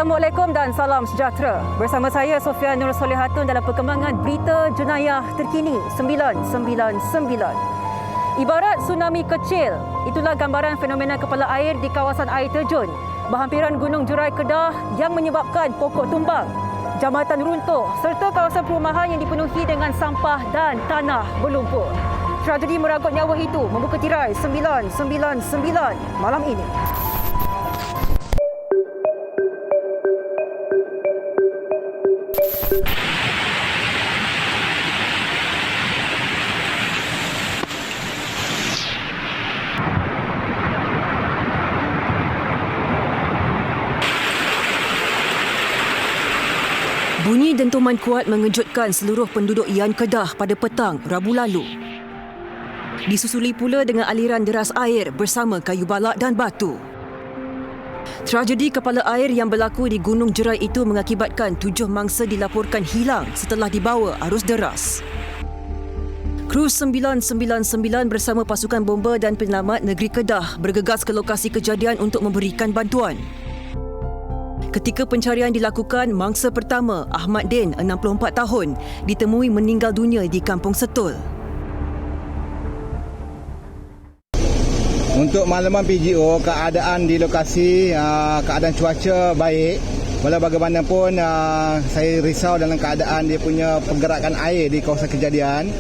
Assalamualaikum dan salam sejahtera. Bersama saya Sofia Nur Solihatun dalam perkembangan berita jenayah terkini 999. Ibarat tsunami kecil, itulah gambaran fenomena kepala air di kawasan air terjun berhampiran Gunung Jerai Kedah yang menyebabkan pokok tumbang, jambatan runtuh serta kawasan perumahan yang dipenuhi dengan sampah dan tanah berlumpur. Tragedi meragut nyawa itu membuka tirai 999 malam ini. Bunyi dentuman kuat mengejutkan seluruh penduduk Yan Kedah pada petang Rabu lalu. Disusuli pula dengan aliran deras air bersama kayu balak dan batu. Tragedi kepala air yang berlaku di Gunung Jerai itu mengakibatkan 7 mangsa dilaporkan hilang setelah dibawa arus deras. Kru 999 bersama pasukan bomba dan penyelamat negeri Kedah bergegas ke lokasi kejadian untuk memberikan bantuan. Ketika pencarian dilakukan, mangsa pertama, Ahmad Din, 64 tahun, ditemui meninggal dunia di Kampung Setul. Untuk makluman PGO, keadaan di lokasi, keadaan cuaca baik. Walau bagaimanapun, saya risau dalam keadaan dia punya pergerakan air di kawasan kejadian.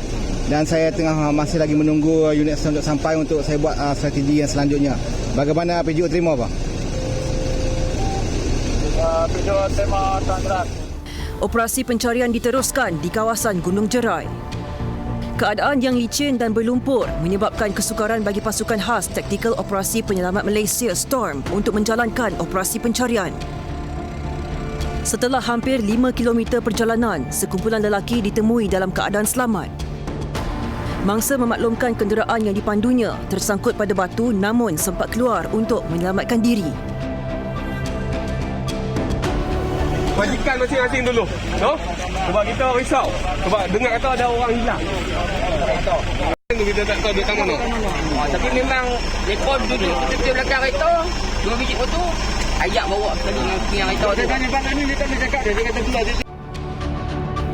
Dan saya masih lagi menunggu unit untuk sampai untuk saya buat strategi yang selanjutnya. Bagaimana PGO terima, Pak? Operasi pencarian diteruskan di kawasan Gunung Jerai. Keadaan yang licin dan berlumpur menyebabkan kesukaran bagi pasukan khas Taktikal Operasi Penyelamat Malaysia STORM untuk menjalankan operasi pencarian. Setelah hampir 5 km perjalanan, sekumpulan lelaki ditemui dalam keadaan selamat. Mangsa memaklumkan kenderaan yang dipandunya tersangkut pada batu namun sempat keluar untuk menyelamatkan diri. Bajikan masing-masing dulu, no? Sebab kita risau. Sebab dengar kata ada orang hilang. Kita tak tahu dia kat mana. Tapi memang rekod duduk di belakang kereta, 2 biji motor, ayak bawa sekali dengan kereta. Dia tanya Pak ni, dia tak boleh cakap. Dia kata pula dia.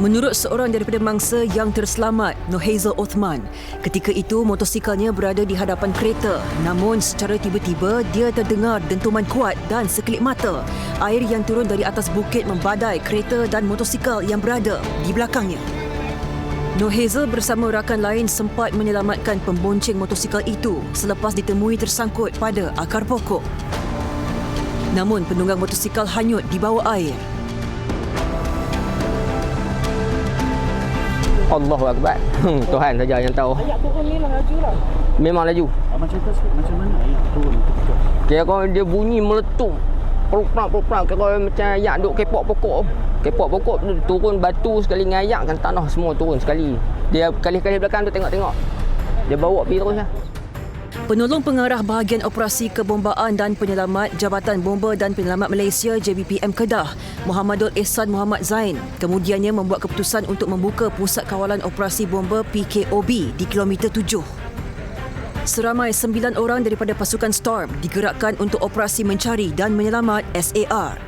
Menurut seorang daripada mangsa yang terselamat, Nohazel Othman, ketika itu motosikalnya berada di hadapan kereta. Namun secara tiba-tiba dia terdengar dentuman kuat dan sekelip mata. Air yang turun dari atas bukit membadai kereta dan motosikal yang berada di belakangnya. Nohazel bersama rakan lain sempat menyelamatkan pembonceng motosikal itu selepas ditemui tersangkut pada akar pokok. Namun penunggang motosikal hanyut di bawah air. Allahu Akbar. Tuhan saja yang tahu. Ayak turun ni lah laju lah. Memang laju. Abang cerita sikit macam mana ayak turun ketika? Kira kalau dia bunyi meletup. Peluk-peluk. Kira macam ayak duk kepok pokok. Kepok pokok tu turun batu sekali dengan ayak kan tanah semua turun sekali. Dia kali-kali belakang tu tengok-tengok. Dia bawa pergi terus lah. Penolong Pengarah Bahagian Operasi Kebombaan dan Penyelamat Jabatan Bomba dan Penyelamat Malaysia JBPM Kedah, Muhammadul Ihsan Muhammad Zain, kemudiannya membuat keputusan untuk membuka Pusat Kawalan Operasi Bomba PKOB di kilometer 7. Seramai 9 orang daripada pasukan STORM digerakkan untuk operasi mencari dan menyelamat SAR.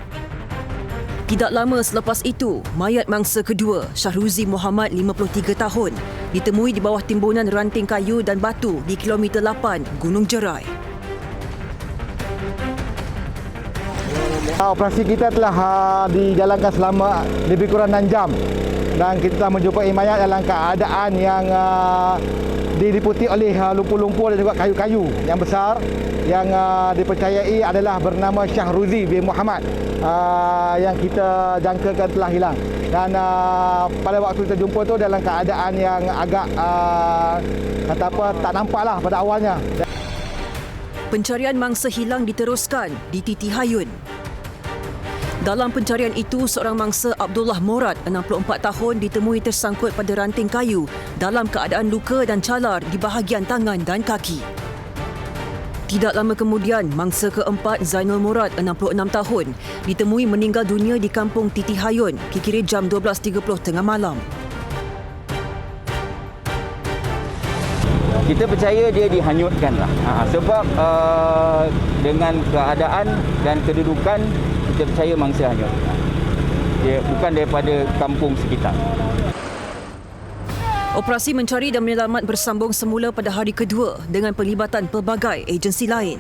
Tidak lama selepas itu, mayat mangsa kedua, Syahruzi Muhammad, 53 tahun, ditemui di bawah timbunan ranting kayu dan batu di kilometer 8 Gunung Jerai. Operasi kita telah dijalankan selama lebih kurang 6 jam. Dan kita telah menjumpai mayat dalam keadaan yang diliputi oleh lumpur-lumpur dan juga kayu-kayu yang besar yang dipercayai adalah bernama Syahruzi bin Muhammad yang kita jangkakan telah hilang. Dan pada waktu kita jumpa tu dalam keadaan yang agak tak nampaklah pada awalnya. Pencarian mangsa hilang diteruskan di Titi Hayun. Dalam pencarian itu, seorang mangsa Abdullah Morad, 64 tahun, ditemui tersangkut pada ranting kayu dalam keadaan luka dan calar di bahagian tangan dan kaki. Tidak lama kemudian, mangsa keempat Zainul Murad, 66 tahun, ditemui meninggal dunia di kampung Titi Hayun kira-kira jam 12.30 tengah malam. Kita percaya dia dihanyutkan lah. Sebab dengan keadaan dan kedudukan Kita percaya mangsa hanya dia bukan daripada kampung sekitar. Operasi mencari dan menyelamat bersambung semula pada hari kedua dengan pelibatan pelbagai agensi lain.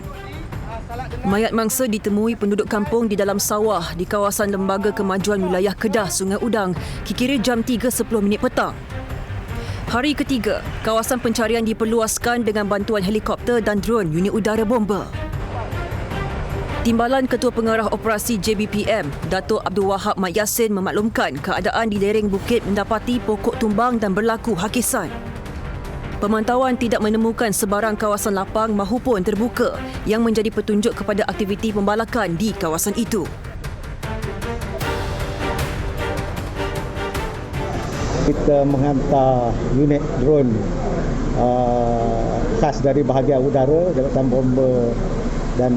Mayat mangsa ditemui penduduk kampung di dalam sawah di kawasan Lembaga Kemajuan Wilayah Kedah, Sungai Udang, kira-kira jam 3.10 petang. Hari ketiga, kawasan pencarian diperluaskan dengan bantuan helikopter dan drone unit udara bomba. Timbalan Ketua Pengarah Operasi JBPM, Datuk Abdul Wahab Mat Yassin memaklumkan keadaan di lereng bukit mendapati pokok tumbang dan berlaku hakisan. Pemantauan tidak menemukan sebarang kawasan lapang mahupun terbuka yang menjadi petunjuk kepada aktiviti pembalakan di kawasan itu. Kita menghantar unit drone khas dari bahagian udara, Jabatan Bomba dan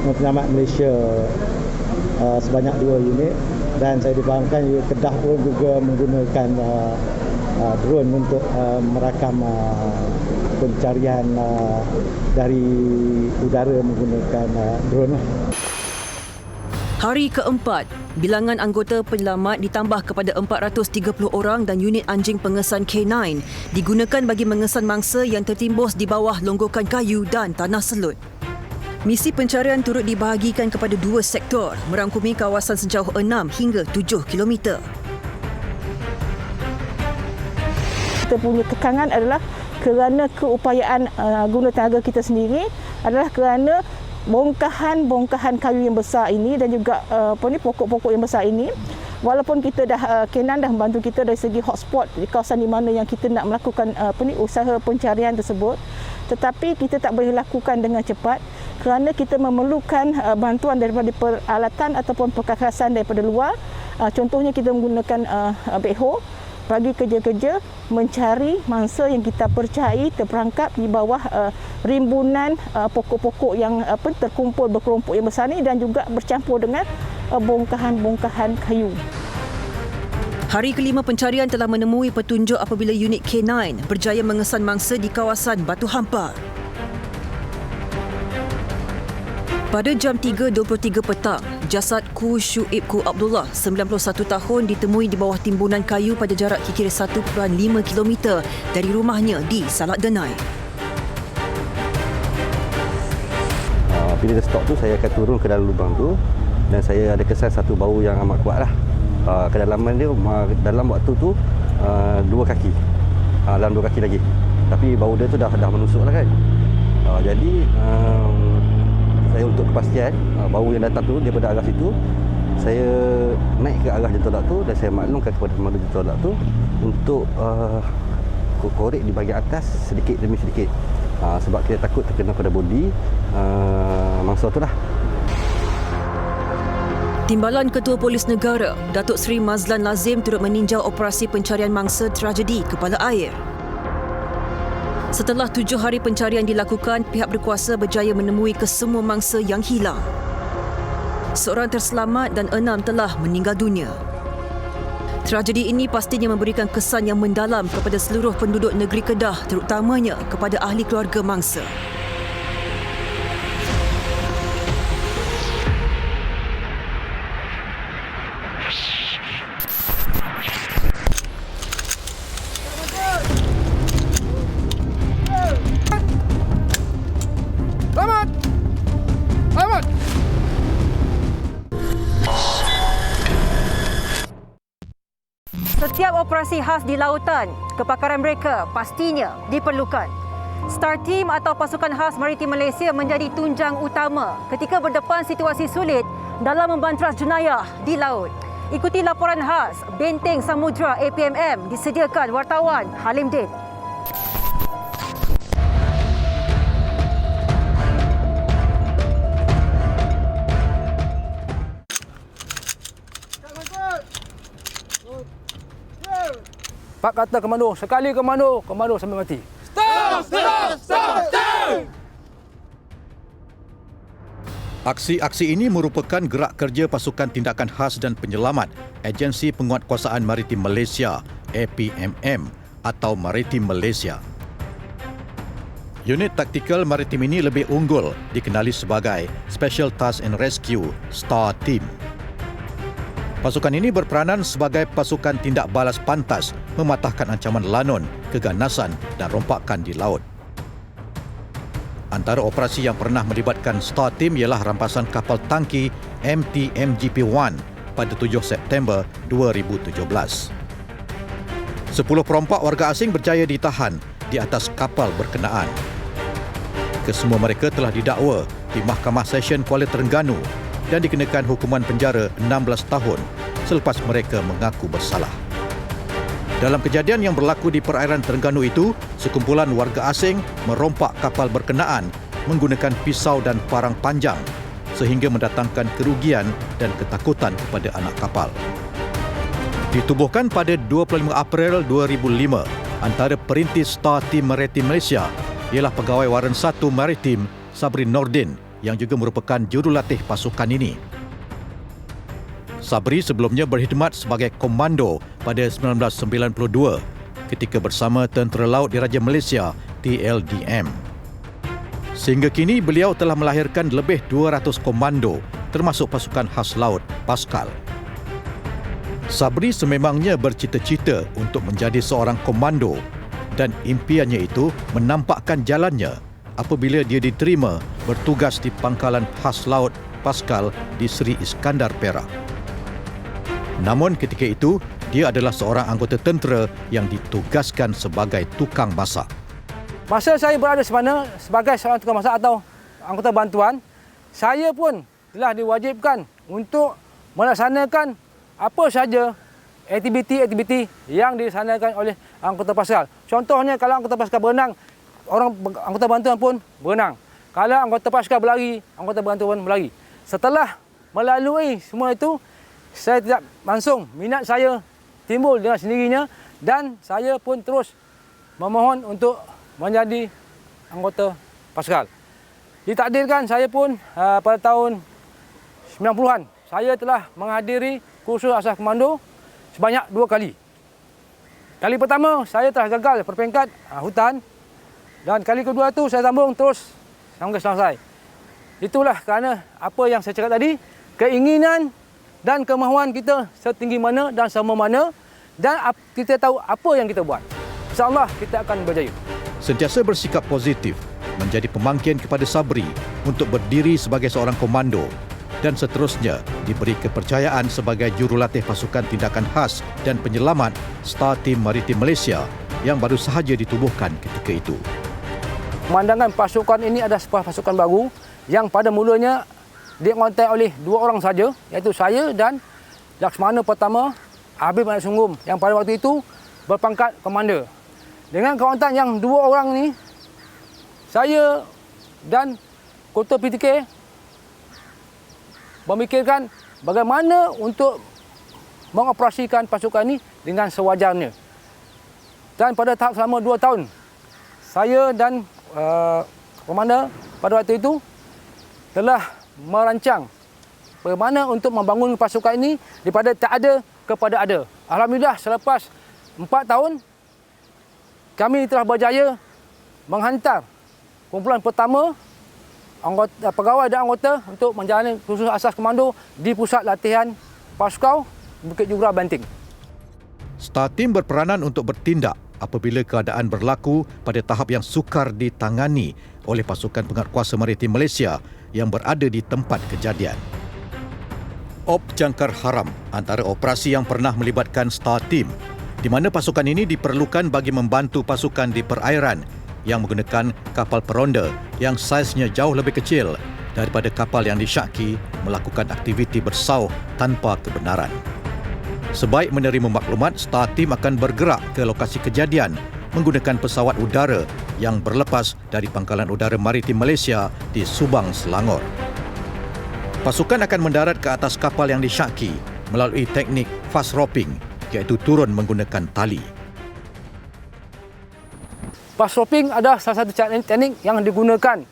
Penyelamat Malaysia sebanyak 2 unit, dan saya difahamkan Kedah pun juga menggunakan drone untuk merakam pencarian dari udara menggunakan drone. Hari keempat, bilangan anggota penyelamat ditambah kepada 430 orang dan unit anjing pengesan K9 digunakan bagi mengesan mangsa yang tertimbus di bawah longgokan kayu dan tanah selut. Misi pencarian turut dibahagikan kepada 2 sektor, merangkumi kawasan sejauh 6 hingga 7 kilometer. Kita punya kekangan adalah kerana keupayaan guna tenaga kita sendiri adalah kerana bongkahan kayu yang besar ini dan juga pokok-pokok yang besar ini, walaupun kita Kenan dah membantu kita dari segi hotspot di kawasan di mana yang kita nak melakukan usaha pencarian tersebut, tetapi kita tak boleh lakukan dengan cepat kerana kita memerlukan bantuan daripada peralatan ataupun perkakasan daripada luar. Contohnya kita menggunakan backhoe bagi kerja-kerja mencari mangsa yang kita percayai terperangkap di bawah rimbunan pokok-pokok yang terkumpul berkelompok yang besar ini dan juga bercampur dengan bongkahan-bongkahan kayu. Hari kelima pencarian telah menemui petunjuk apabila unit K9 berjaya mengesan mangsa di kawasan Batu Hampar. Pada jam 3.23 petang, jasad Ku Syuib Ku Abdullah, 91 tahun, ditemui di bawah timbunan kayu pada jarak kira-kira 1.5 km dari rumahnya di Salak Denai. Bila dia stop tu, saya akan turun ke dalam lubang tu dan saya ada kesan satu bau yang amat kuat lah. Kedalaman dia dalam waktu tu 2 kaki, dalam 2 kaki lagi. Tapi bau dia tu dah menusuk lah kan. Jadi saya untuk kepastian bau yang datang tu daripada arah situ, saya naik ke arah jentolak tu dan saya maklumkan kepada pemandu jentolak tu untuk korek di bahagian atas sedikit demi sedikit, sebab kita takut terkena pada bodi mangsa tu lah. Timbalan Ketua Polis Negara, Datuk Seri Mazlan Lazim turut meninjau operasi pencarian mangsa tragedi Kepala Air. Setelah 7 hari pencarian dilakukan, pihak berkuasa berjaya menemui kesemua mangsa yang hilang. Seorang terselamat dan 6 telah meninggal dunia. Tragedi ini pastinya memberikan kesan yang mendalam kepada seluruh penduduk negeri Kedah, terutamanya kepada ahli keluarga mangsa. Setiap operasi khas di lautan, kepakaran mereka pastinya diperlukan. Star Team atau Pasukan Khas Maritim Malaysia menjadi tunjang utama ketika berdepan situasi sulit dalam membantras jenayah di laut. Ikuti laporan khas Benteng Samudra APMM disediakan wartawan Halim Din. Pak kata komando, sekali komando sampai mati. Stop! Aksi-aksi ini merupakan gerak kerja Pasukan Tindakan Khas dan Penyelamat Agensi Penguatkuasaan Maritim Malaysia APMM atau Maritim Malaysia. Unit taktikal maritim ini lebih unggul dikenali sebagai Special Task and Rescue Star Team. Pasukan ini berperanan sebagai pasukan tindak balas pantas mematahkan ancaman lanon, keganasan dan rompakan di laut. Antara operasi yang pernah melibatkan Star Team ialah rampasan kapal tangki MT MGP-1 pada 7 September 2017. 10 perompak warga asing berjaya ditahan di atas kapal berkenaan. Kesemua mereka telah didakwa di Mahkamah Session Kuala Terengganu dan dikenakan hukuman penjara 16 tahun selepas mereka mengaku bersalah. Dalam kejadian yang berlaku di perairan Terengganu itu, sekumpulan warga asing merompak kapal berkenaan menggunakan pisau dan parang panjang sehingga mendatangkan kerugian dan ketakutan kepada anak kapal. Ditubuhkan pada 25 April 2005, antara perintis Star Team Maritim Malaysia ialah Pegawai Waran 1 Maritim Sabri Nordin yang juga merupakan jurulatih pasukan ini. Sabri sebelumnya berkhidmat sebagai komando pada 1992 ketika bersama Tentera Laut Diraja Malaysia TLDM. Sehingga kini beliau telah melahirkan lebih 200 komando termasuk pasukan khas laut Paskal. Sabri sememangnya bercita-cita untuk menjadi seorang komando dan impiannya itu menampakkan jalannya apabila dia diterima bertugas di Pangkalan Khas Laut Paskal di Seri Iskandar Perak. Namun ketika itu, dia adalah seorang anggota tentera yang ditugaskan sebagai tukang masak. Masa saya berada di sana sebagai seorang tukang masak atau anggota bantuan, saya pun telah diwajibkan untuk melaksanakan apa saja aktiviti-aktiviti yang dilaksanakan oleh anggota Paskal. Contohnya kalau anggota Paskal berenang, orang anggota bantuan pun berenang. Kalau anggota Paskal berlari, anggota bantuan berlari. Setelah melalui semua itu, saya tidak langsung minat saya timbul dengan sendirinya dan saya pun terus memohon untuk menjadi anggota Paskal. Ditakdirkan saya pun pada tahun 90-an saya telah menghadiri kursus asas komando sebanyak 2 kali. Kali pertama saya telah gagal berperingkat hutan dan kali kedua tu saya sambung terus sampai selesai. Itulah kerana apa yang saya cakap tadi, keinginan dan kemahuan kita setinggi mana dan sama mana dan kita tahu apa yang kita buat. InsyaAllah kita akan berjaya. Sentiasa bersikap positif menjadi pemangkin kepada Sabri untuk berdiri sebagai seorang komando dan seterusnya diberi kepercayaan sebagai jurulatih pasukan tindakan khas dan penyelamat Star Team Maritim Malaysia yang baru sahaja ditubuhkan ketika itu. Pemandangan pasukan ini adalah sebuah pasukan baru yang pada mulanya dianggota oleh 2 orang saja, iaitu saya dan Laksamana Pertama Habib Anak Sunggum yang pada waktu itu berpangkat komander. Dengan kawasan yang 2 orang ni, saya dan Kota PTK memikirkan bagaimana untuk mengoperasikan pasukan ini dengan sewajarnya. Dan pada tahap selama 2 tahun, saya dan komander pada waktu itu telah merancang bagaimana untuk membangun pasukan ini daripada tak ada kepada ada. Alhamdulillah selepas 4 tahun kami telah berjaya menghantar kumpulan pertama anggota, pegawai dan anggota untuk menjalani kursus asas komando di Pusat Latihan Paskau Bukit Jura Banting. Star Team berperanan untuk bertindak apabila keadaan berlaku pada tahap yang sukar ditangani oleh pasukan penguatkuasa maritim Malaysia yang berada di tempat kejadian. Op Jangkar Haram antara operasi yang pernah melibatkan Star Team di mana pasukan ini diperlukan bagi membantu pasukan di perairan yang menggunakan kapal peronda yang saiznya jauh lebih kecil daripada kapal yang disyaki melakukan aktiviti bersauh tanpa kebenaran. Sebaik menerima maklumat, Star Team akan bergerak ke lokasi kejadian menggunakan pesawat udara yang berlepas dari Pangkalan Udara Maritim Malaysia di Subang, Selangor. Pasukan akan mendarat ke atas kapal yang disyaki melalui teknik fast roping, iaitu turun menggunakan tali. Fast roping adalah salah satu teknik yang digunakan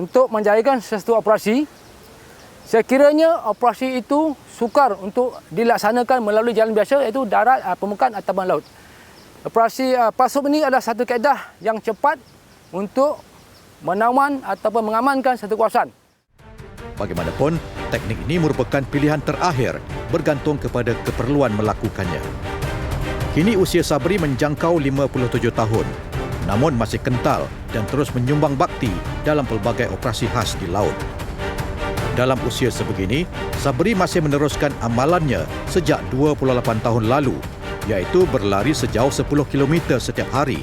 untuk menjayakan sesuatu operasi. Sekiranya operasi itu sukar untuk dilaksanakan melalui jalan biasa, iaitu darat, permukaan atau laut. Operasi fast roping ini adalah satu kaedah yang cepat untuk menawan ataupun mengamankan satu kawasan. Bagaimanapun, teknik ini merupakan pilihan terakhir bergantung kepada keperluan melakukannya. Kini usia Sabri menjangkau 57 tahun, namun masih kental dan terus menyumbang bakti dalam pelbagai operasi khas di laut. Dalam usia sebegini, Sabri masih meneruskan amalannya sejak 28 tahun lalu, iaitu berlari sejauh 10 km setiap hari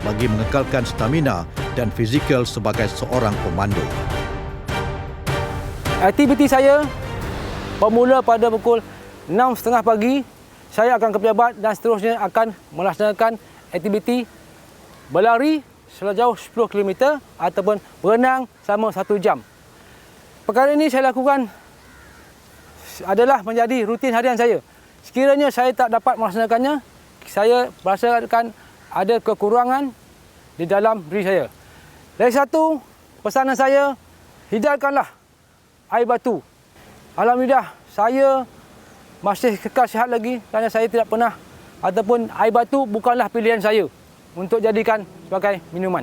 bagi mengekalkan stamina dan fizikal sebagai seorang komando. Aktiviti saya bermula pada pukul 6.30 pagi. Saya akan ke pejabat dan seterusnya akan melaksanakan aktiviti berlari sejauh 10 km ataupun berenang selama 1 jam. Perkara ini saya lakukan adalah menjadi rutin harian saya. Sekiranya saya tak dapat melaksanakannya, saya merasakan ada kekurangan di dalam diri saya. Lagi satu, pesanan saya, hindarikanlah air batu. Alhamdulillah, saya masih kekal sihat lagi kerana saya tidak pernah ataupun air batu bukanlah pilihan saya untuk jadikan sebagai minuman.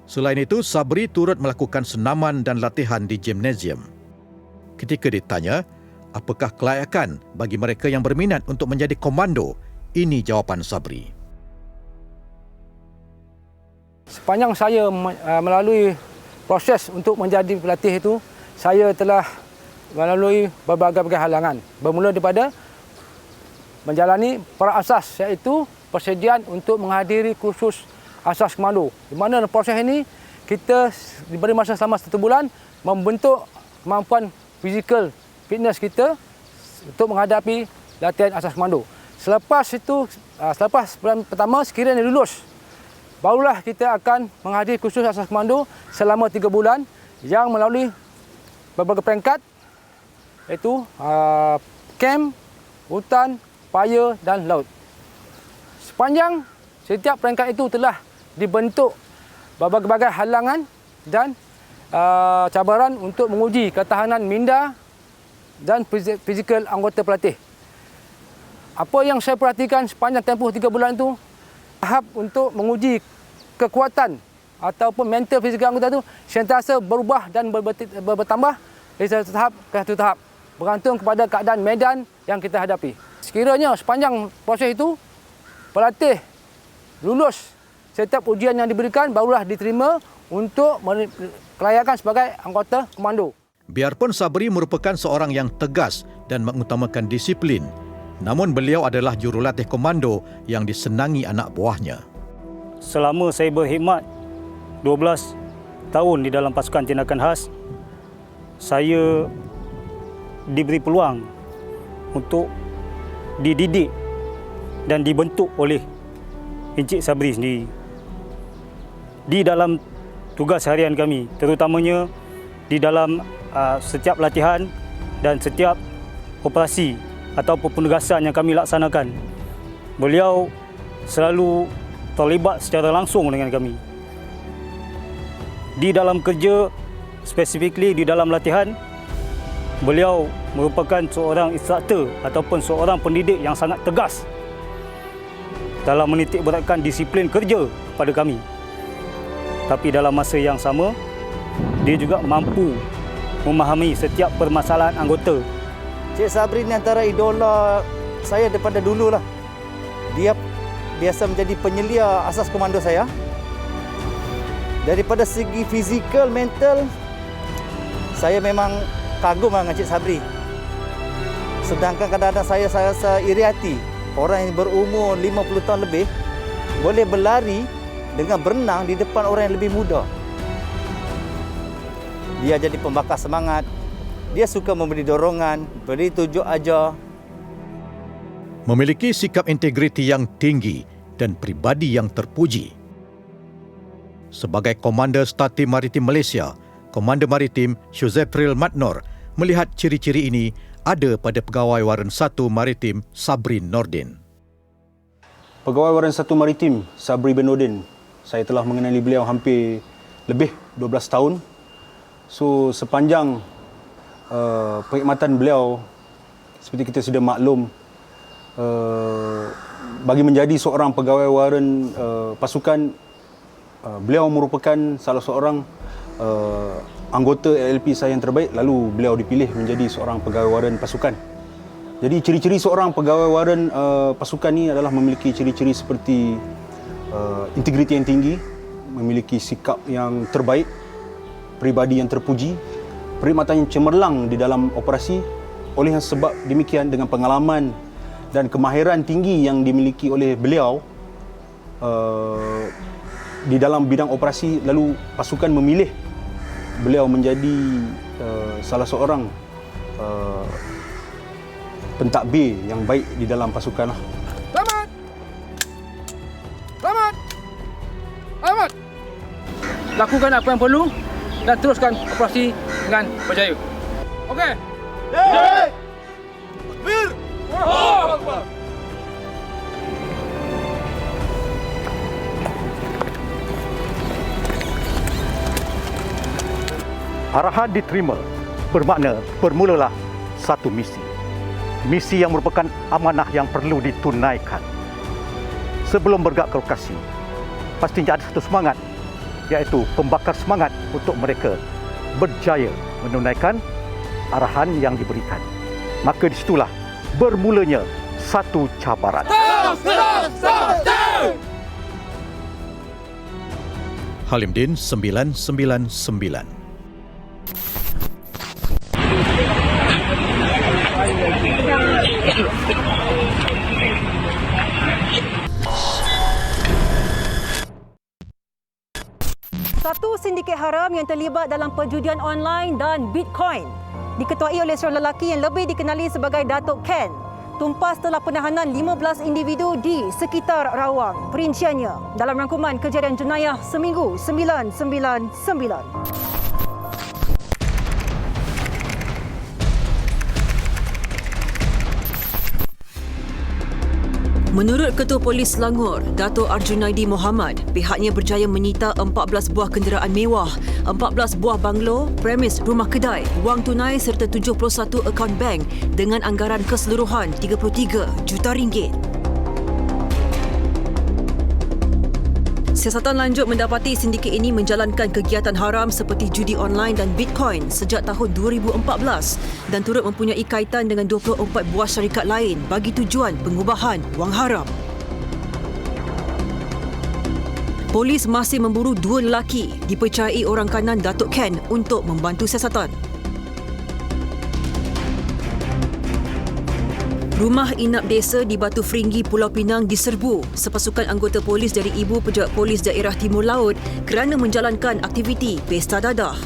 Selain itu, Sabri turut melakukan senaman dan latihan di gimnasium. Ketika ditanya, apakah kelayakan bagi mereka yang berminat untuk menjadi komando? Ini jawapan Sabri. Sepanjang saya melalui proses untuk menjadi pelatih itu, saya telah melalui berbagai halangan. Bermula daripada menjalani perasas, iaitu persediaan untuk menghadiri kursus asas komando. Di mana proses ini kita diberi masa selama 1 bulan membentuk kemampuan fizikal, fitness kita untuk menghadapi latihan asas komando. Selepas bulan pertama sekiranya lulus, barulah kita akan menghadiri kursus asas komando selama 3 bulan yang melalui berbagai peringkat, iaitu kamp, hutan, paya dan laut. Sepanjang setiap peringkat itu telah dibentuk berbagai halangan dan cabaran untuk menguji ketahanan minda dan fizikal anggota pelatih. Apa yang saya perhatikan sepanjang tempoh 3 bulan itu, tahap untuk menguji kekuatan ataupun mental fizikal anggota itu sentiasa berubah dan bertambah dari satu tahap ke satu tahap, bergantung kepada keadaan medan yang kita hadapi. Sekiranya sepanjang proses itu pelatih lulus setiap ujian yang diberikan, barulah diterima untuk kelayakan sebagai anggota komando. Biarpun Sabri merupakan seorang yang tegas dan mengutamakan disiplin, namun beliau adalah jurulatih komando yang disenangi anak buahnya. Selama saya berkhidmat 12 tahun di dalam pasukan tindakan khas, saya diberi peluang untuk dididik dan dibentuk oleh Encik Sabri sendiri. Di dalam tugas harian kami, terutamanya di dalam setiap latihan dan setiap operasi atau penugasan yang kami laksanakan, beliau selalu terlibat secara langsung dengan kami. Di dalam kerja, specifically di dalam latihan, beliau merupakan seorang instruktor ataupun seorang pendidik yang sangat tegas dalam menitik beratkan disiplin kerja kepada kami. Tapi dalam masa yang sama, dia juga mampu memahami setiap permasalahan anggota. Cik Sabri ni antara idola saya daripada dululah. Dia biasa menjadi penyelia asas komando saya. Daripada segi fizikal, mental, saya memang kagum dengan Cik Sabri. Sedangkan kadang-kadang saya rasa iri hati orang yang berumur 50 tahun lebih boleh berlari dengan berenang di depan orang yang lebih muda. Dia jadi pembakar semangat. Dia suka memberi dorongan, beri tunjuk ajar. Memiliki sikap integriti yang tinggi dan pribadi yang terpuji. Sebagai Komander Statim Maritim Malaysia, Komander Maritim Syuzefril Matnor melihat ciri-ciri ini ada pada Pegawai Waran 1 Maritim Sabri Nordin. Pegawai Waran 1 Maritim Sabri bin Nordin, saya telah mengenali beliau hampir lebih 12 tahun. So sepanjang perkhidmatan beliau, seperti kita sudah maklum, bagi menjadi seorang pegawai waran pasukan, beliau merupakan salah seorang anggota LLP saya yang terbaik, lalu beliau dipilih menjadi seorang pegawai waran pasukan. Jadi ciri-ciri seorang pegawai waran pasukan ni adalah memiliki ciri-ciri seperti integriti yang tinggi, memiliki sikap yang terbaik, peribadi yang terpuji, perkhidmatan yang cemerlang di dalam operasi. Oleh sebab demikian, dengan pengalaman dan kemahiran tinggi yang dimiliki oleh beliau di dalam bidang operasi, lalu pasukan memilih beliau menjadi salah seorang pentadbir yang baik di dalam pasukan lah. Selamat! Selamat! Selamat! Lakukan apa yang perlu dan teruskan operasi dengan berjaya. Okey? Ya! Takbir! Allahu Akbar! Arahan diterima bermakna bermulalah satu misi. Misi yang merupakan amanah yang perlu ditunaikan. Sebelum bergerak ke lokasi, pastinya ada satu semangat, iaitu pembakar semangat untuk mereka berjaya menunaikan arahan yang diberikan. Maka di situlah bermulanya satu cabaran. Halimdin 999. Satu sindiket haram yang terlibat dalam perjudian online dan Bitcoin diketuai oleh seorang lelaki yang lebih dikenali sebagai Datuk Ken tumpas setelah penahanan 15 individu di sekitar Rawang. Perinciannya dalam rangkuman kejadian jenayah Seminggu 999. Menurut Ketua Polis Selangor, Dato' Arjunaidi Mohamad, pihaknya berjaya menyita 14 buah kenderaan mewah, 14 buah banglo, premis rumah kedai, wang tunai serta 71 akaun bank dengan anggaran keseluruhan RM33 juta. Siasatan lanjut mendapati sindiket ini menjalankan kegiatan haram seperti judi online dan Bitcoin sejak tahun 2014 dan turut mempunyai kaitan dengan 24 buah syarikat lain bagi tujuan pengubahan wang haram. Polis masih memburu dua lelaki dipercayai orang kanan Datuk Ken untuk membantu siasatan. Rumah inap desa di Batu Feringgi, Pulau Pinang diserbu sepasukan anggota polis dari Ibu Pejabat Polis Daerah Timur Laut kerana menjalankan aktiviti Pesta Dadah.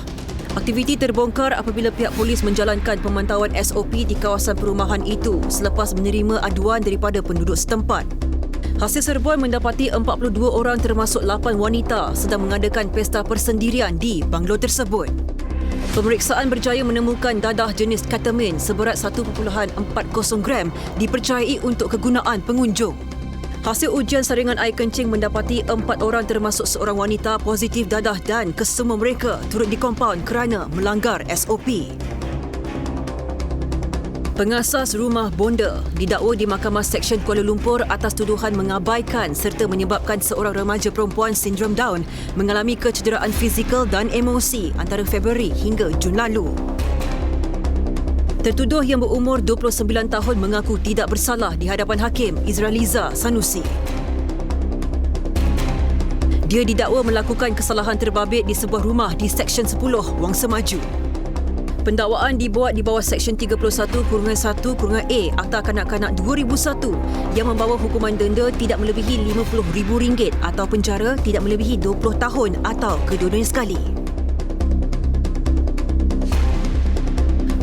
Aktiviti terbongkar apabila pihak polis menjalankan pemantauan SOP di kawasan perumahan itu selepas menerima aduan daripada penduduk setempat. Hasil serbuan mendapati 42 orang termasuk 8 wanita sedang mengadakan pesta persendirian di banglo tersebut. Pemeriksaan berjaya menemukan dadah jenis ketamin seberat 1.40 gram dipercayai untuk kegunaan pengunjung. Hasil ujian saringan air kencing mendapati 4 orang termasuk seorang wanita positif dadah dan kesemua mereka turut dikompaun kerana melanggar SOP. Pengasas rumah bonda didakwa di Mahkamah Seksyen Kuala Lumpur atas tuduhan mengabaikan serta menyebabkan seorang remaja perempuan sindrom Down mengalami kecederaan fizikal dan emosi antara Februari hingga Jun lalu. Tertuduh yang berumur 29 tahun mengaku tidak bersalah di hadapan Hakim Izraliza Sanusi. Dia didakwa melakukan kesalahan terbabit di sebuah rumah di Seksyen 10 Wangsa Maju. Pendakwaan dibuat di bawah Seksyen 31(1)(a) Akta Kanak-Kanak 2001 yang membawa hukuman denda tidak melebihi RM50,000 atau penjara tidak melebihi 20 tahun atau kedua-duanya sekali.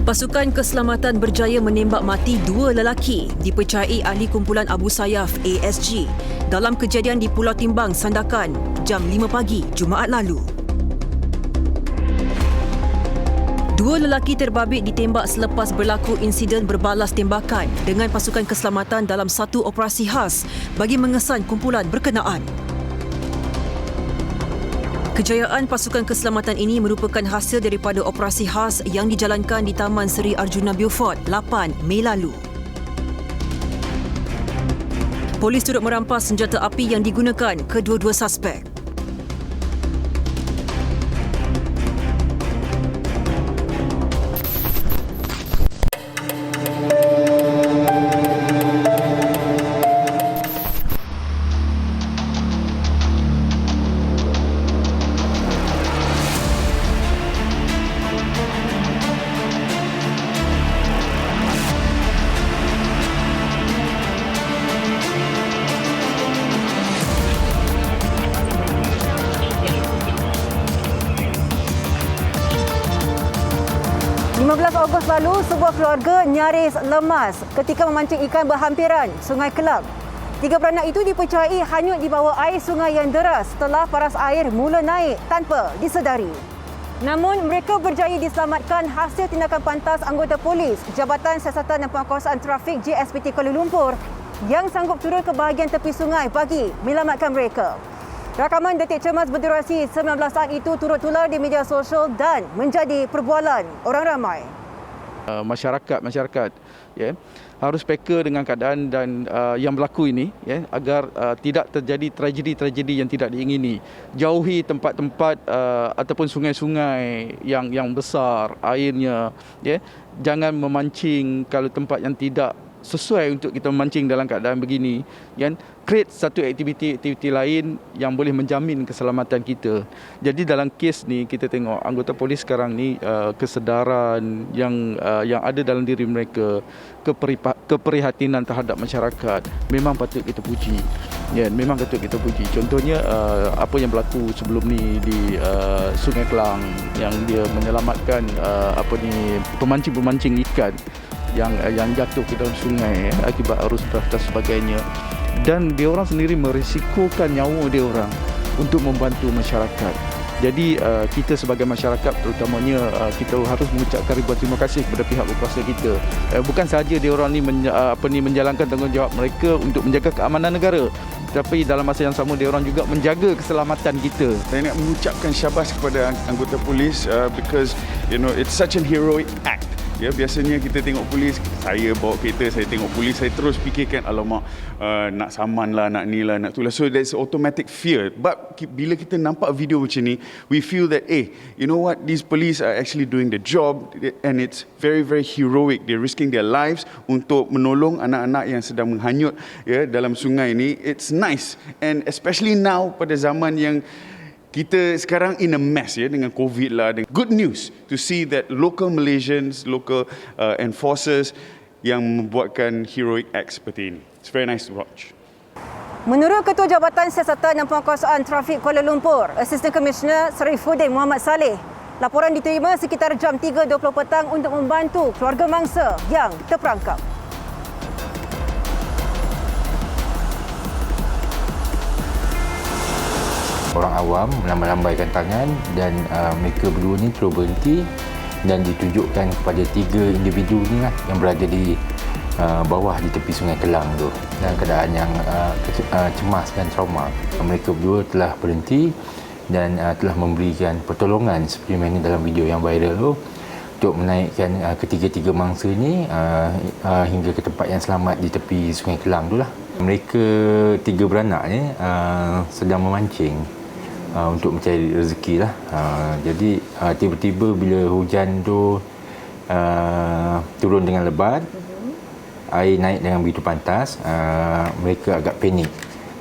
Pasukan keselamatan berjaya menembak mati 2 lelaki dipercayai ahli kumpulan Abu Sayyaf ASG dalam kejadian di Pulau Timbang, Sandakan jam 5 pagi Jumaat lalu. 2 lelaki terbabit ditembak selepas berlaku insiden berbalas tembakan dengan pasukan keselamatan dalam satu operasi khas bagi mengesan kumpulan berkenaan. Kejayaan pasukan keselamatan ini merupakan hasil daripada operasi khas yang dijalankan di Taman Seri Arjuna Beaufort 8 Mei lalu. Polis turut merampas senjata api yang digunakan kedua-dua suspek. 15 Ogos lalu, sebuah keluarga nyaris lemas ketika memancing ikan berhampiran Sungai Kelang. 3 beranak itu dipercayai hanyut di bawah air sungai yang deras setelah paras air mula naik tanpa disedari. Namun, mereka berjaya diselamatkan hasil tindakan pantas anggota polis Jabatan Siasatan dan Penguasaan Trafik JSPT Kuala Lumpur yang sanggup turun ke bahagian tepi sungai bagi menyelamatkan mereka. Rakaman detik cemas berdurasi 19 saat itu turut tular di media sosial dan menjadi perbualan orang ramai. Masyarakat harus peka dengan keadaan dan yang berlaku ini agar tidak terjadi tragedi-tragedi yang tidak diingini. Jauhi tempat-tempat ataupun sungai-sungai yang besar airnya, jangan memancing kalau tempat yang tidak sesuai untuk kita memancing dalam keadaan begini. Create satu aktiviti lain yang boleh menjamin keselamatan kita. Jadi dalam kes ni kita tengok anggota polis sekarang ni kesedaran yang ada dalam diri mereka, keprihatinan terhadap masyarakat memang patut kita puji. Memang patut kita puji. Contohnya apa yang berlaku sebelum ni di Sungai Kelang yang dia menyelamatkan pemancing-pemancing ikan yang jatuh ke dalam sungai akibat arus deras dan sebagainya. Dan dia orang sendiri merisikokan nyawa dia orang untuk membantu masyarakat. Jadi kita sebagai masyarakat terutamanya kita harus mengucapkan ribuan terima kasih kepada pihak berkuasa kita. Bukan sahaja dia orang ni menjalankan tanggungjawab mereka untuk menjaga keamanan negara, tapi dalam masa yang sama dia orang juga menjaga keselamatan kita. Saya nak mengucapkan syabas kepada anggota polis because it's such an heroic act. Biasanya kita tengok polis, saya bawa kereta, saya tengok polis, saya terus fikirkan alamak nak saman lah, nak ni lah, nak tu lah. So there's automatic fear. But bila kita nampak video macam ni, we feel that you know what, these police are actually doing the job and it's very, very heroic. They're risking their lives untuk menolong anak-anak yang sedang menghanyut dalam sungai ni. It's nice, and especially now pada zaman yang kita sekarang in a mess dengan COVID lah. Good news to see that local Malaysians, local enforcers yang membuatkan heroic acts seperti ini. It's very nice to watch. Menurut Ketua Jabatan Siasatan dan Penguasaan Trafik Kuala Lumpur, Assistant Commissioner Sarifuddin Muhammad Saleh, laporan diterima sekitar jam 3.20 petang untuk membantu keluarga mangsa yang terperangkap. Orang awam melambai-lambaikan tangan dan mereka berdua ni terus berhenti dan ditunjukkan kepada 3 individu ni lah yang berada di bawah di tepi Sungai Kelang tu dalam keadaan yang cemas dan trauma. Mereka berdua telah berhenti dan telah memberikan pertolongan seperti mana dalam video yang viral tu untuk menaikkan ketiga-tiga mangsa ni hingga ke tempat yang selamat di tepi Sungai Kelang tu lah. Mereka 3 beranak ni sedang memancing untuk mencari rezeki lah. Jadi tiba-tiba bila hujan tu turun dengan lebat, air naik dengan begitu pantas, mereka agak panik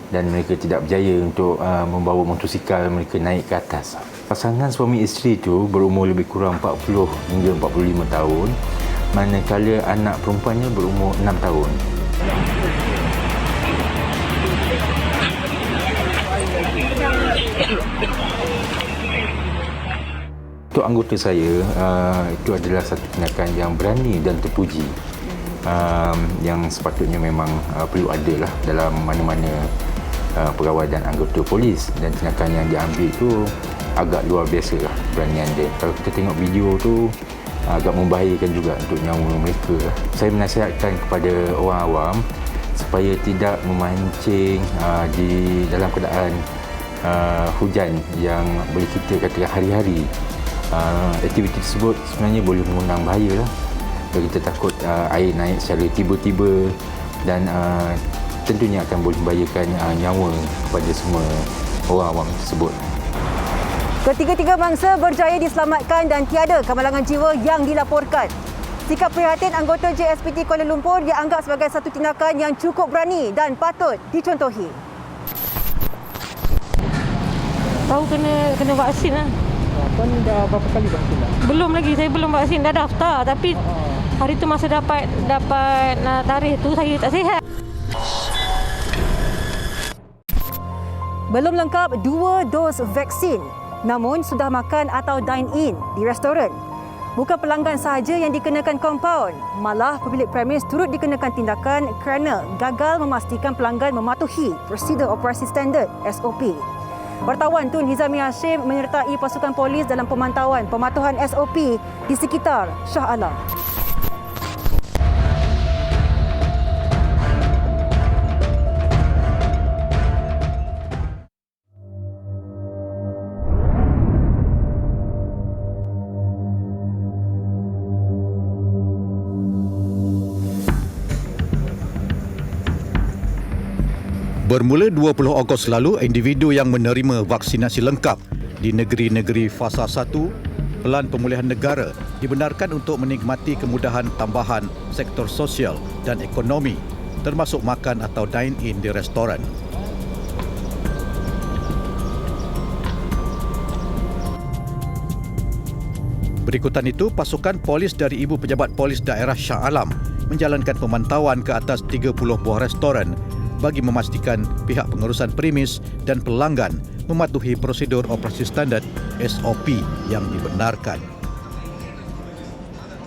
dan mereka tidak berjaya untuk membawa motosikal mereka naik ke atas. Pasangan suami isteri tu berumur lebih kurang 40 hingga 45 tahun, manakala anak perempuannya berumur 6 tahun. Untuk anggota saya, itu adalah satu tindakan yang berani dan terpuji, yang sepatutnya memang perlu ada lah dalam mana-mana pegawai dan anggota polis, dan tindakan yang diambil itu agak luar biasa lah beranian dia. Kalau kita tengok video tu agak membahayakan juga untuk nyawa mereka. Saya menasihatkan kepada orang awam supaya tidak memancing di dalam keadaan hujan yang boleh kita katakan hari-hari. Aktiviti tersebut sebenarnya boleh mengundang bahaya lah. Kita takut air naik secara tiba-tiba dan tentunya akan boleh membahayakan nyawa kepada semua orang awam tersebut. Ketiga-tiga mangsa berjaya diselamatkan dan tiada kemalangan jiwa yang dilaporkan. Sikap prihatin anggota JSPT Kuala Lumpur dianggap sebagai satu tindakan yang cukup berani dan patut dicontohi. Tahu kena vaksin lah. Kan dah berapa kali vaksin dah? Belum lagi, saya belum vaksin, dah daftar. Tapi hari tu masa dapat tarikh tu saya tak sihat. Belum lengkap 2 dos vaksin, namun sudah makan atau dine-in di restoran. Bukan pelanggan sahaja yang dikenakan kompaun, malah pemilik premis turut dikenakan tindakan kerana gagal memastikan pelanggan mematuhi prosedur operasi standard SOP. Wartawan Tun Hizami Hashim menyertai pasukan polis dalam pemantauan pematuhan SOP di sekitar Shah Alam. Bermula 20 Ogos lalu, individu yang menerima vaksinasi lengkap di negeri-negeri fasa 1 Pelan Pemulihan Negara dibenarkan untuk menikmati kemudahan tambahan sektor sosial dan ekonomi, termasuk makan atau dine-in di restoran. Berikutan itu, pasukan polis dari Ibu Pejabat Polis Daerah Shah Alam menjalankan pemantauan ke atas 30 buah restoran bagi memastikan pihak pengurusan premis dan pelanggan mematuhi prosedur operasi standard SOP yang dibenarkan.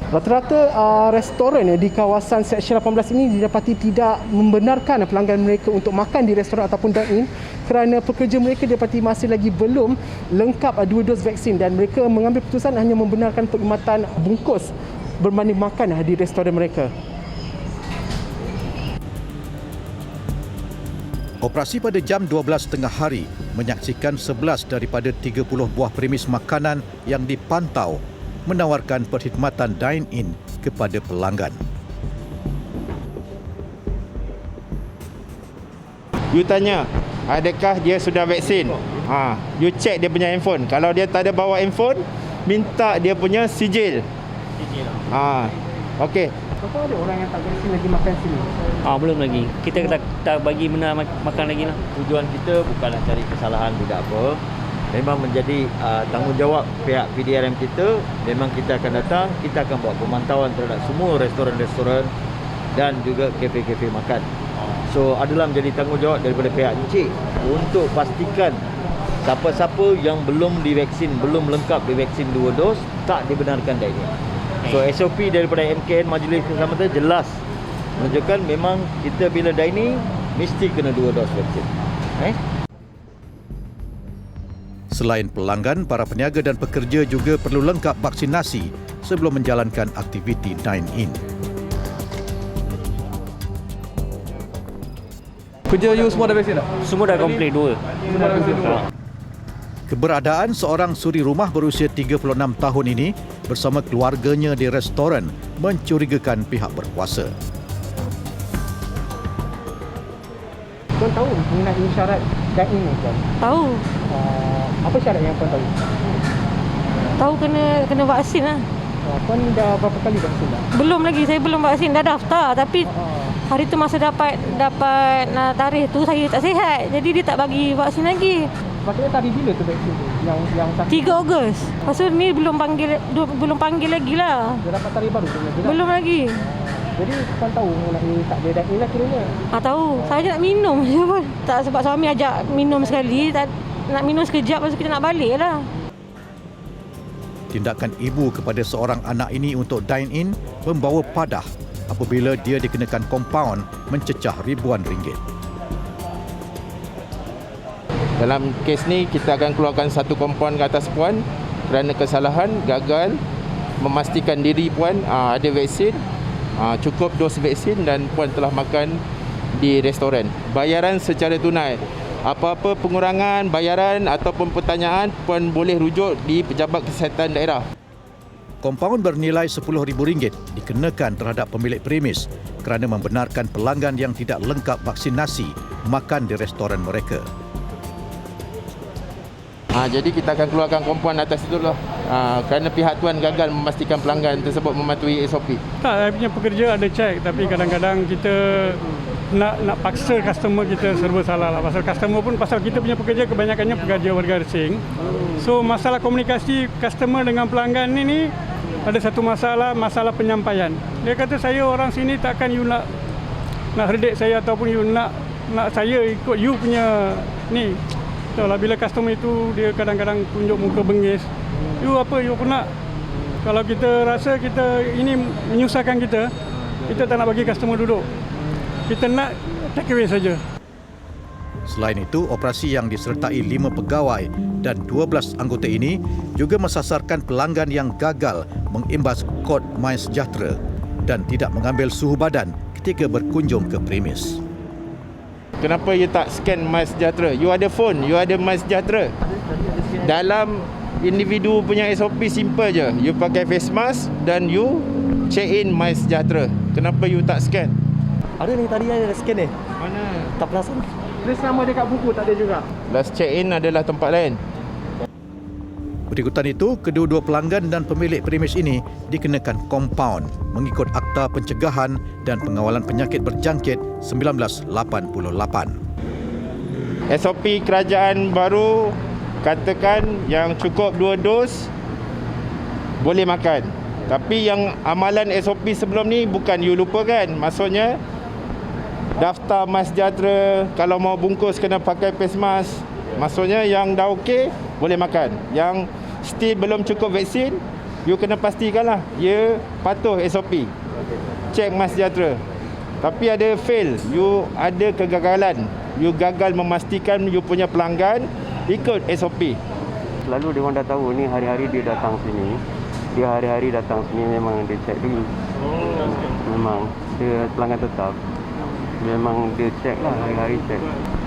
Rata-rata restoran di kawasan Seksyen 18 ini didapati tidak membenarkan pelanggan mereka untuk makan di restoran ataupun dine-in kerana pekerja mereka didapati masih lagi belum lengkap 2 dos vaksin dan mereka mengambil keputusan hanya membenarkan perkhidmatan bungkus bermandi makan di restoran mereka. Operasi pada jam 12 tengah hari menyaksikan 11 daripada 30 buah premis makanan yang dipantau menawarkan perkhidmatan dine-in kepada pelanggan. You tanya, adakah dia sudah vaksin? You check dia punya handphone. Kalau dia tak ada bawa handphone, minta dia punya sijil. Okey. Apa ada orang yang tak vaksin lagi makan sini? Belum lagi. Kita tak bagi benda makan lagi lah. Tujuan kita bukanlah cari kesalahan tidak apa. Memang menjadi tanggungjawab pihak PDRM kita. Memang kita akan datang, kita akan buat pemantauan terhadap semua restoran-restoran dan juga kafe-kafe makan. So adalah menjadi tanggungjawab daripada pihak Encik untuk pastikan siapa-siapa yang belum divaksin, belum lengkap divaksin 2 dos, tak dibenarkan dine-in. So SOP daripada MKN Majlis Keselamatan jelas menunjukkan memang kita bila dine-in mesti kena 2 dos vaksin. Selain pelanggan, para peniaga dan pekerja juga perlu lengkap vaksinasi sebelum menjalankan aktiviti dine-in. Kerja you semua dah vaksin tak? Semua dah komplit 2. Semua dah vaksin 2. Keberadaan seorang suri rumah berusia 36 tahun ini bersama keluarganya di restoran mencurigakan pihak berkuasa. Tuan tahu mengenai syarat dine-in ni kan? Tahu. Apa syarat yang tuan tahu? Tahu kena vaksin lah. Tuan dah berapa kali vaksin dah? Belum lagi, saya belum vaksin, dah daftar tapi hari tu masa dapat tarikh tu saya tak sihat. Jadi dia tak bagi vaksin lagi. Maksudnya tarikh bila tu vaksin tu? Yang 3 Ogos. Lepas tu ni belum panggil lagi lah. Dia dapat tarikh baru tu lagi? Belum lagi. Jadi tuan tahu mengenai tak ada dine-in lah kiranya? Tahu. Saya nak minum je pun. Tak, sebab suami ajak minum sekali, nak minum sekejap lepas tu kita nak balik lah. Tindakan ibu kepada seorang anak ini untuk dine-in membawa padah apabila dia dikenakan kompaun mencecah ribuan ringgit. Dalam kes ni kita akan keluarkan satu kompaun ke atas puan kerana kesalahan gagal memastikan diri puan ada vaksin, cukup dos vaksin dan puan telah makan di restoran. Bayaran secara tunai. Apa-apa pengurangan bayaran ataupun pertanyaan puan boleh rujuk di Pejabat Kesihatan Daerah. Kompaun bernilai RM10,000 dikenakan terhadap pemilik premis kerana membenarkan pelanggan yang tidak lengkap vaksinasi makan di restoran mereka. Jadi kita akan keluarkan kompaun atas itu lah. Kerana pihak tuan gagal memastikan pelanggan tersebut mematuhi SOP. Saya punya pekerja ada cek, tapi kadang-kadang kita nak paksa customer kita serba salah lah. Pasal customer pun, pasal kita punya pekerja kebanyakannya pekerja warga asing. So masalah komunikasi customer dengan pelanggan ini ada satu masalah penyampaian. Dia kata saya orang sini takkan you nak redik saya ataupun you nak saya ikut you punya ni. Betul lah, bila customer itu dia kadang-kadang tunjuk muka bengis. You apa you nak? Kalau kita rasa kita ini menyusahkan kita tak nak bagi customer duduk. Kita nak take away saja. Selain itu, operasi yang disertai 5 pegawai dan 12 anggota ini juga mensasarkan pelanggan yang gagal mengimbas kod MySejahtera dan tidak mengambil suhu badan ketika berkunjung ke premis. Kenapa you tak scan MySejahtera? You ada phone, you ada MySejahtera. Dalam individu punya SOP simple je. You pakai face mask dan you check in MySejahtera. Kenapa you tak scan? Ada ni tadi ada scan ni. Mana? Tak perasan. Tulis nama dekat buku tak ada juga. Last check in adalah tempat lain. Berikutan itu, kedua-dua pelanggan dan pemilik premis ini dikenakan kompaun mengikut Akta Pencegahan dan Pengawalan Penyakit Berjangkit 1988. SOP kerajaan baru katakan yang cukup 2 dos boleh makan. Tapi yang amalan SOP sebelum ni bukan you lupakan. Maksudnya daftar MySejahtera, kalau mau bungkus kena pakai face mask. Maksudnya yang dah okey boleh makan. Yang still belum cukup vaksin, you kena pastikanlah dia patuh SOP. Cek MySejahtera. Tapi ada fail, you ada kegagalan. You gagal memastikan you punya pelanggan ikut SOP. Lalu dia orang dah tahu ni hari-hari dia datang sini. Dia hari-hari datang sini memang dia cek dulu. Memang dia pelanggan tetap. Memang dia cek lah, hari-hari cek.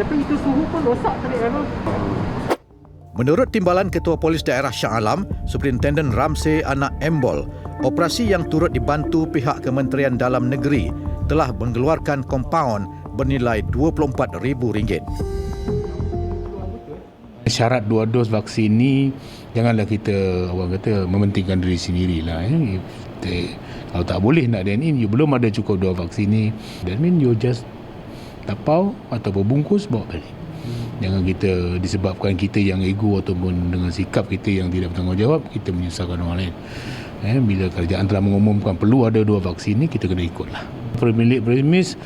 Tapi itu suhu pun rosak tadi kan? Menurut Timbalan Ketua Polis Daerah Shah Alam, Superintenden Ramsey Anak Embol, operasi yang turut dibantu pihak Kementerian Dalam Negeri telah mengeluarkan kompaun bernilai RM24,000. Syarat 2 dos vaksin ni janganlah kita mementingkan diri sendirilah. Kalau tak boleh nak dan in, you belum ada cukup 2 vaksin ni, that mean you just tapau atau bungkus bawa balik. Jangan kita disebabkan kita yang ego ataupun dengan sikap kita yang tidak bertanggungjawab, kita menyusahkan orang lain. Bila kerajaan telah mengumumkan perlu ada 2 vaksin ni, kita kena ikutlah. Pemilik premis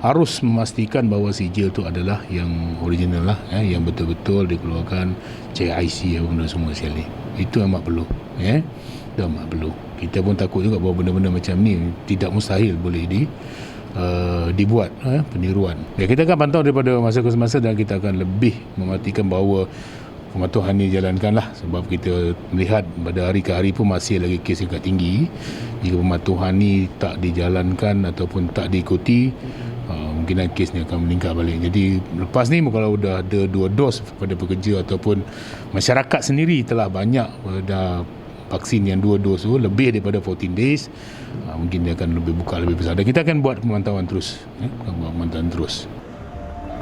harus memastikan bahawa sijil tu adalah yang original lah, yang betul-betul dikeluarkan, cek IC dan semua sekali. Itu amat perlu. Itu amat perlu. Kita pun takut juga bahawa benda-benda macam ni tidak mustahil boleh dibuat peniruan. Kita akan pantau daripada masa ke masa dan kita akan lebih memastikan bahawa pematuhan ini dijalankanlah, sebab kita melihat pada hari ke hari pun masih lagi kes yang tinggi. Jika pematuhan ini tak dijalankan ataupun tak diikuti, mungkinan kes ni akan meningkat balik. Jadi lepas ni kalau dah ada 2 dos pada pekerja ataupun masyarakat sendiri telah banyak dah vaksin yang 2 dos tu lebih daripada 14 days, mungkin dia akan lebih buka lebih besar. Dan kita akan buat pemantauan terus.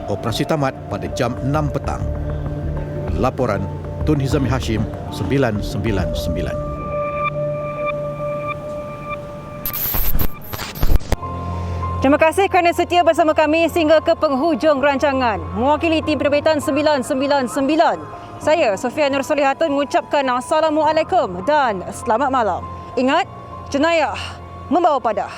Operasi tamat pada jam 6 petang. Laporan Tun Hizami Hashim 999. Terima kasih kerana setia bersama kami sehingga ke penghujung rancangan. Mewakili tim penerbitan 999, saya Sofia Nur Solihatun mengucapkan Assalamualaikum dan selamat malam. Ingat, jenayah membawa padah.